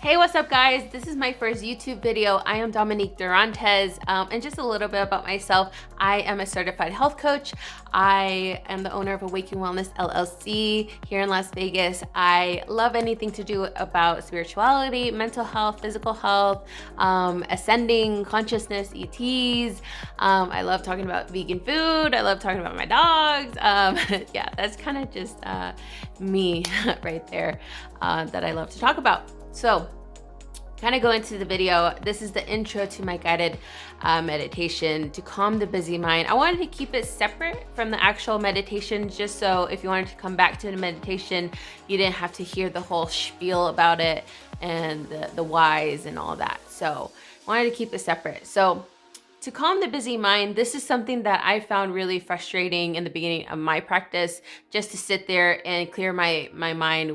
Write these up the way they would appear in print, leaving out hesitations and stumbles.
Hey, what's up guys? This is my first YouTube video. I am Dominique Durantes, and just a little bit about myself. I am a certified health coach. I am the owner of Awaken Wellness LLC here in Las Vegas. I love anything to do about spirituality, mental health, physical health, ascending consciousness, ETs. I love talking about vegan food. I love talking about my dogs. Yeah, that's kind of just me right there that I love to talk about. So, kind of go into the video. This is the intro to my guided meditation to calm the busy mind. I wanted to keep it separate from the actual meditation, just so if you wanted to come back to the meditation, you didn't have to hear the whole spiel about it and the whys and all that. So I wanted to keep it separate. So to calm the busy mind, this is something that I found really frustrating in the beginning of my practice. Just to sit there and clear my mind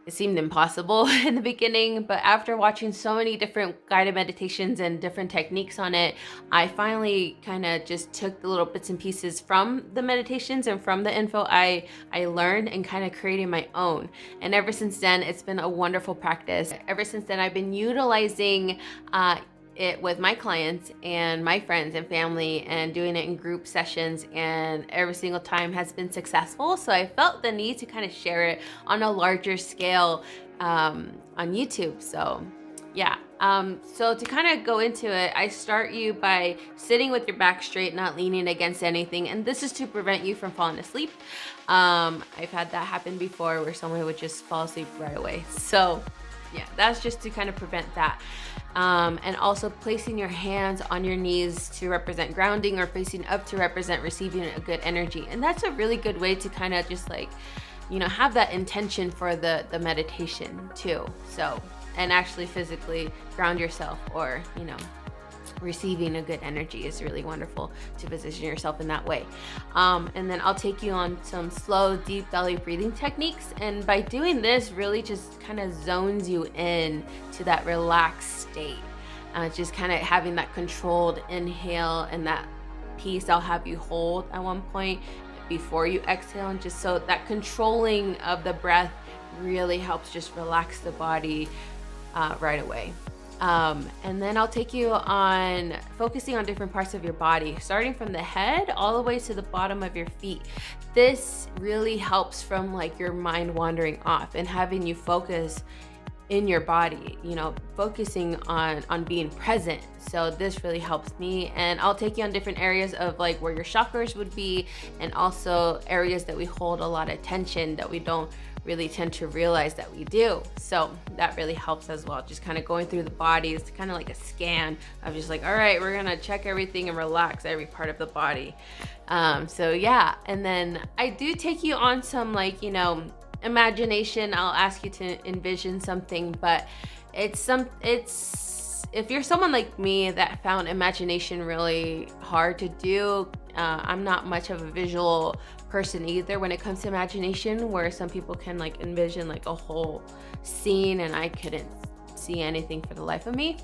it seemed impossible in the beginning, but after watching so many different guided meditations and different techniques on it, I finally kind of just took the little bits and pieces from the meditations and from the info I learned and kind of created my own. And ever since then, it's been a wonderful practice. Ever since then, I've been utilizing it with my clients and my friends and family and doing it in group sessions, and every single time has been successful. So I felt the need to kind of share it on a larger scale on YouTube. So yeah, so to kind of go into it, I start you by sitting with your back straight, not leaning against anything, and this is to prevent you from falling asleep. I've had that happen before where someone would just fall asleep right away. So yeah, that's just to kind of prevent that. And also placing your hands on your knees to represent grounding, or facing up to represent receiving a good energy. And that's a really good way to kind of just like, have that intention for the meditation too. So, and actually physically ground yourself, or, receiving a good energy is really wonderful to position yourself in that way. And then I'll take you on some slow, deep belly breathing techniques. And by doing this, really just kind of zones you in to that relaxed state. Just kind of having that controlled inhale and that piece I'll have you hold at one point before you exhale. And just so that controlling of the breath really helps just relax the body right away. And then I'll take you on focusing on different parts of your body, starting from the head all the way to the bottom of your feet. This really helps from like your mind wandering off and having you focus in your body, focusing on being present. So this really helps me. And I'll take you on different areas of like where your chakras would be, and also areas that we hold a lot of tension that we don't really tend to realize that we do. So that really helps as well. Just kind of going through the body is kind of like a scan of just like, all right, we're gonna check everything and relax every part of the body. So yeah, and then I do take you on some like, imagination. I'll ask you to envision something, but it's if you're someone like me that found imagination really hard to do, I'm not much of a visual person either when it comes to imagination, where some people can like envision like a whole scene and I couldn't see anything for the life of me.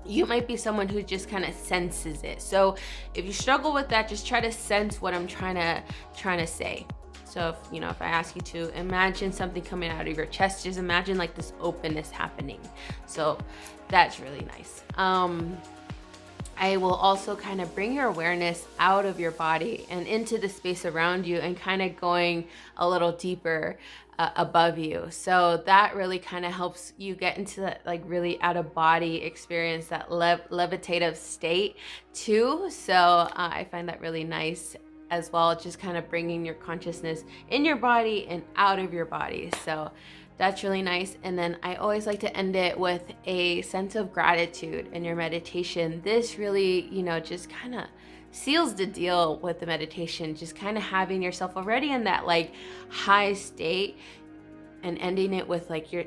You might be someone who just kind of senses it. So if you struggle with that, just try to sense what I'm trying to say. So if I ask you to imagine something coming out of your chest, just imagine like this openness happening. So that's really nice. I will also kind of bring your awareness out of your body and into the space around you, and kind of going a little deeper above you. So that really kind of helps you get into that like really out of body experience, that levitative state too. So I find that really nice as well, just kind of bringing your consciousness in your body and out of your body. So that's really nice. And then I always like to end it with a sense of gratitude in your meditation. This really, just kind of seals the deal with the meditation, just kind of having yourself already in that like high state and ending it with like your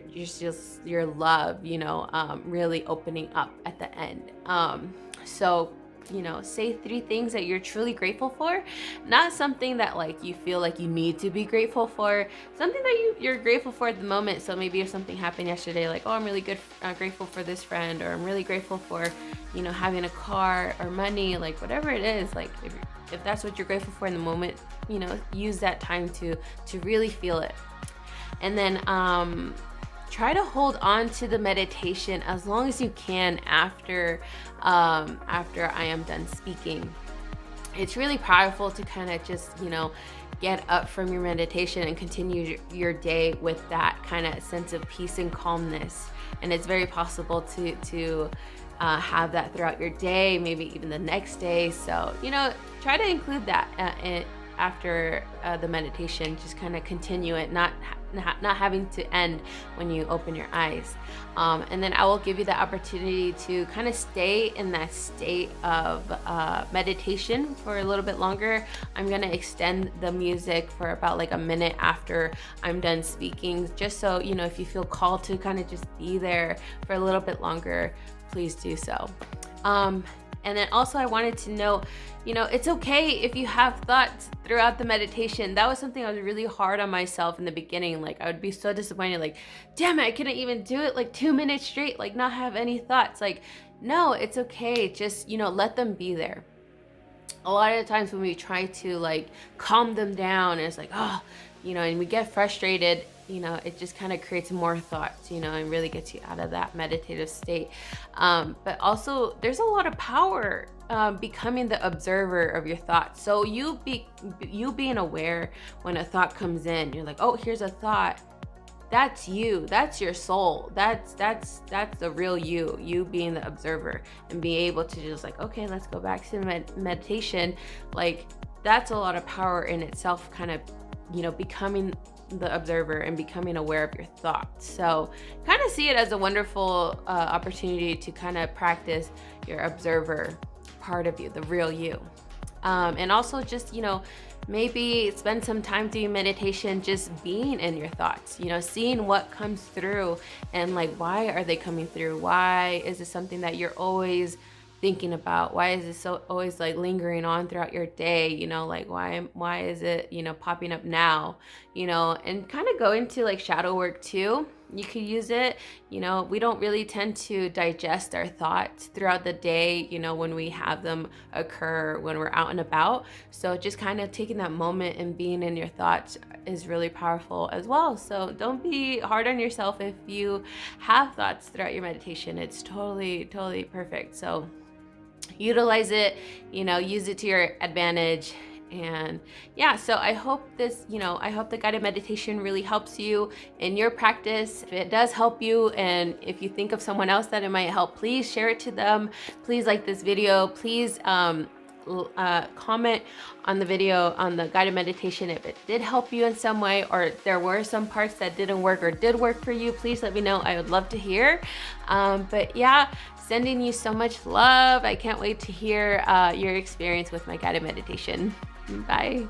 love, really opening up at the end. So say 3 things that you're truly grateful for. Not something that like you feel like you need to be grateful for, something that you're grateful for at the moment. So maybe if something happened yesterday, like, oh, I'm really grateful for this friend, or I'm really grateful for, having a car or money, like whatever it is, like if that's what you're grateful for in the moment, use that time to really feel it. And then try to hold on to the meditation as long as you can after I am done speaking. It's really powerful to kind of just, get up from your meditation and continue your day with that kind of sense of peace and calmness. And it's very possible to have that throughout your day, maybe even the next day. So, try to include that after the meditation. Just kind of continue it, not having to end when you open your eyes. And then I will give you the opportunity to kind of stay in that state of meditation for a little bit longer. I'm going to extend the music for about like a minute after I'm done speaking, just so, if you feel called to kind of just be there for a little bit longer, please do so. And then also I wanted to know, it's okay if you have thoughts throughout the meditation. That was something I was really hard on myself in the beginning. Like I would be so disappointed, like, damn it, I couldn't even do it like 2 minutes straight, like not have any thoughts. Like, no, it's okay. Just, let them be there. A lot of the times when we try to like calm them down, and it's like, and we get frustrated, it just kind of creates more thoughts, and really gets you out of that meditative state. But also there's a lot of power becoming the observer of your thoughts. So you being aware when a thought comes in, you're like, oh, here's a thought. That's you. That's your soul. That's the real you being the observer, and being able to just like, okay, let's go back to meditation. Like that's a lot of power in itself, kind of, becoming the observer and becoming aware of your thoughts. So kind of see it as a wonderful opportunity to kind of practice your observer part of you, the real you. And also just, maybe spend some time doing meditation, just being in your thoughts, seeing what comes through, and like, why are they coming through? Why is this something that you're always thinking about? Why is it so always like lingering on throughout your day? Like why is it, popping up now? And kind of go into like shadow work too. You could use it. We don't really tend to digest our thoughts throughout the day, when we have them occur when we're out and about. So just kind of taking that moment and being in your thoughts is really powerful as well. So don't be hard on yourself if you have thoughts throughout your meditation. It's totally perfect. So utilize it, use it to your advantage. And yeah, so I hope this, I hope the guided meditation really helps you in your practice. If it does help you, and if you think of someone else that it might help, please share it to them. Please like this video. Please comment on the video on the guided meditation if it did help you in some way, or there were some parts that didn't work or did work for you. Please let me know. I would love to hear. But yeah, sending you so much love. I can't wait to hear your experience with my guided meditation. Bye.